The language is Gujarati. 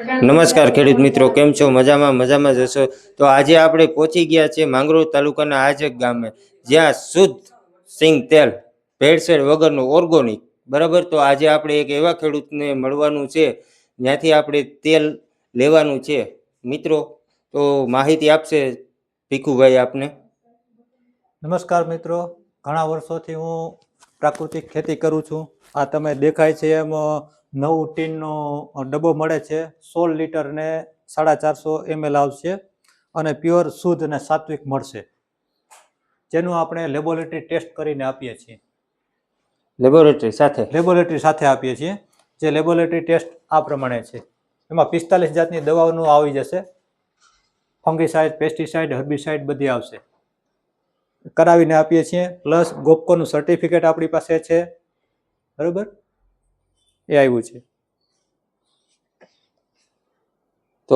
નમસ્કાર ખેડૂત મિત્રો, કેમ છો? મજામાં જશો. તો આજે આપણે પહોંચી ગયા છે માંગરોળ તાલુકાના આજક ગામે, જ્યાં શુદ્ધ સિંગ તેલ ભેળસેળ વગરનું ઓર્ગોનિક, બરાબર. તો આજે આપણે એક એવા ખેડૂતને મળવાનું છે જ્યાંથી આપણે તેલ લેવાનું છે મિત્રો. તો માહિતી આપશે ભીખુભાઈ આપને. નમસ્કાર મિત્રો, ઘણા વર્ષોથી હું પ્રાકૃતિક ખેતી કરું છું. આ તમે દેખાય છે એમ 9 ટીનનો ડબ્બો મળે છે, 16 લીટર ને 450 ml આવશે અને પ્યોર શુદ્ધ અને સાત્વિક મળશે, જેનું આપણે લેબોરેટરી ટેસ્ટ કરીને આપીએ છીએ. લેબોરેટરી સાથે આપીએ છીએ. જે લેબોરેટરી ટેસ્ટ આ પ્રમાણે છે. એમાં 45 જાતની દવાઓનું આવી જશે, ફંગીસાઇડ, પેસ્ટિસાઇડ, હર્બિસાઇડ બધી આવશે, કરાવીને આપીએ છીએ. પ્લસ ગોપકોનું સર્ટિફિકેટ આપણી પાસે છે, બરાબર, એ આવ્યું છે. તો